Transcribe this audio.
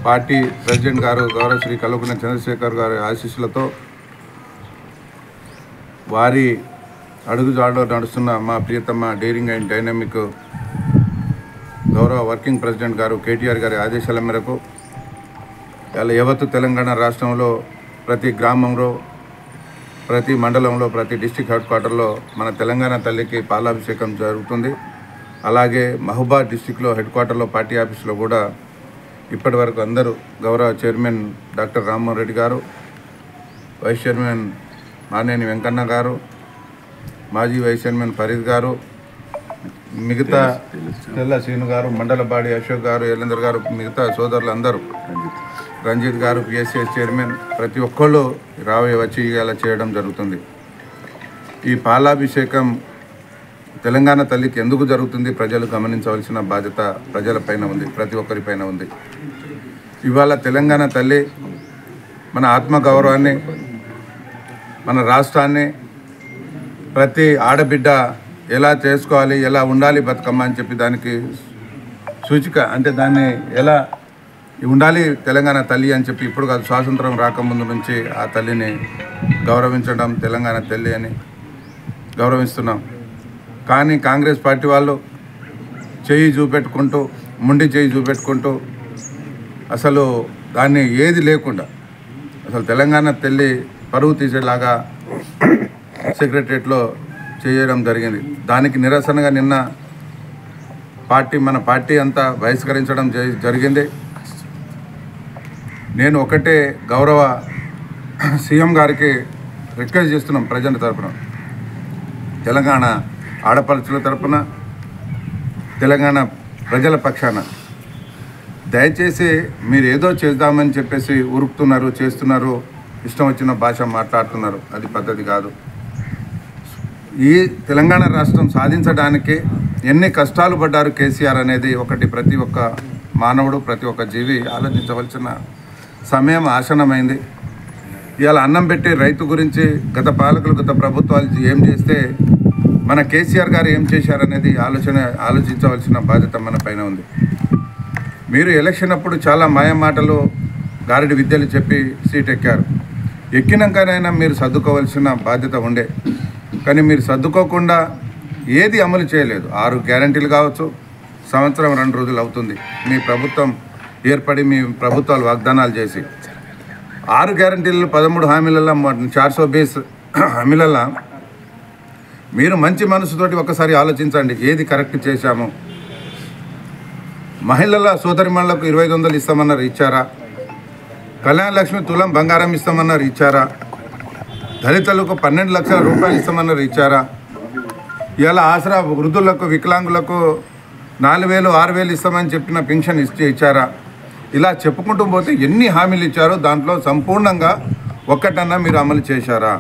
Party president గారు గౌరవ శ్రీ కల్వకుంట్ల చంద్రశేఖర్ గారి ఆశీస్సులతో వారి అడుగుజాడలో నడుస్తున్న మా ప్రియతమ డేరింగ్ అండ్ డైనమిక్ గౌరవ వర్కింగ్ ప్రెసిడెంట్ గారు కేటీఆర్ గారి ఆదేశాల మేరకు ఇలా యావత్తు తెలంగాణ రాష్ట్రంలో ప్రతి గ్రామంలో, ప్రతి మండలంలో, ప్రతి డిస్టిక్ హెడ్ క్వార్టర్లో మన తెలంగాణ తల్లికి పాలాభిషేకం జరుగుతుంది. అలాగే మహబూబాద్ డిస్టిక్లో హెడ్ క్వార్టర్లో పార్టీ ఆఫీసులో కూడా ఇప్పటి వరకు అందరూ గౌరవ చైర్మన్ డాక్టర్ రామ్మోహన్ రెడ్డి గారు, వైస్ చైర్మన్ మానేని వెంకన్న గారు, మాజీ వైస్ చైర్మన్ ఫరీద్ గారు, మిగతా తెల్ల శ్రీను గారు, మండల బాడి అశోక్ గారు, ఎల్లందర్ గారు, మిగతా సోదరులు అందరూ, రంజిత్ గారు, పిఎస్సిఎస్ చైర్మన్, ప్రతి ఒక్కళ్ళు వచ్చి ఇలా చేయడం జరుగుతుంది. ఈ పాలాభిషేకం తెలంగాణ తల్లికి ఎందుకు జరుగుతుంది ప్రజలు గమనించవలసిన బాధ్యత ప్రజలపైన ఉంది, ప్రతి ఒక్కరిపైన ఉంది. ఇవాళ తెలంగాణ తల్లి మన ఆత్మగౌరవాన్ని, మన రాష్ట్రాన్ని ప్రతి ఆడబిడ్డ ఎలా చేసుకోవాలి, ఎలా ఉండాలి బతుకమ్మ అని చెప్పి దానికి సూచిక, అంటే దాన్ని ఎలా ఉండాలి తెలంగాణ తల్లి అని చెప్పి ఇప్పుడు కాదు, స్వాతంత్రం రాకముందు నుంచి ఆ తల్లిని గౌరవించడం, తెలంగాణ తల్లి అని గౌరవిస్తున్నాం. కానీ కాంగ్రెస్ పార్టీ వాళ్ళు చెయ్యి చూపెట్టుకుంటూ, ముండి చెయ్యి చూపెట్టుకుంటూ అసలు దాన్ని ఏది లేకుండా అసలు తెలంగాణ తల్లి పరువు తీసేలాగా సెక్రటరియట్లో చేయడం జరిగింది. దానికి నిరసనగా నిన్న మన పార్టీ అంతా బహిష్కరించడం జరిగింది. నేను ఒకటే గౌరవ సీఎం గారికి రిక్వెస్ట్ చేస్తున్నాం, ప్రజల తరఫున, తెలంగాణ ఆడపడుచుల తరఫున, తెలంగాణ ప్రజల పక్షాన, దయచేసి మీరు ఏదో చేద్దామని చెప్పేసి ఉరుకుతున్నారు, చేస్తున్నారు, ఇష్టం వచ్చిన భాష మాట్లాడుతున్నారు. అది పద్ధతి కాదు. ఈ తెలంగాణ రాష్ట్రం సాధించడానికి ఎన్ని కష్టాలు పడ్డారు కేసీఆర్ అనేది ఒకటి ప్రతి ఒక్క మానవుడు, ప్రతి ఒక్క జీవి ఆలోచించవలసిన సమయం ఆసన్నమైంది. ఇవాళ అన్నం పెట్టి రైతు గురించి గత పాలకులు, గత ప్రభుత్వాలు ఏం చేస్తే మన కేసీఆర్ గారు ఏం చేశారనేది ఆలోచించవలసిన బాధ్యత మన పైన ఉంది. మీరు ఎలక్షన్ అప్పుడు చాలా మాయమాటలు, గారడి విద్యలు చెప్పి సీట్ ఎక్కారు. ఎక్కినాకనైనా మీరు సర్దుకోవాల్సిన బాధ్యత ఉండే, కానీ మీరు సర్దుకోకుండా ఏది అమలు చేయలేదు. 6 గ్యారంటీలు కావచ్చు, సంవత్సరం 2 రోజులు అవుతుంది మీ ప్రభుత్వం ఏర్పడి, మీ ప్రభుత్వాలు వాగ్దానాలు చేసి. 6 గ్యారంటీలు 13 హామీలలో 420 హామీలలో మీరు మంచి మనసుతోటి ఒకసారి ఆలోచించండి, ఏది కరెక్ట్ చేశాము. మహిళల సోదరిమణులకు 2500 ఇస్తామన్నారు, ఇచ్చారా? కళ్యాణ లక్ష్మి తులం బంగారం ఇస్తామన్నారు, ఇచ్చారా? దళితులకు 12 లక్షల రూపాయలు ఇస్తామన్నారు, ఇచ్చారా? ఇలా ఆసరా వృద్ధులకు, వికలాంగులకు 4000, 6000 ఇస్తామని చెప్పిన పెన్షన్ ఇచ్చారా? ఇలా చెప్పుకుంటూ పోతే ఎన్ని హామీలు ఇచ్చారో దాంట్లో సంపూర్ణంగా ఒక్కటన్నా మీరు అమలు చేశారా?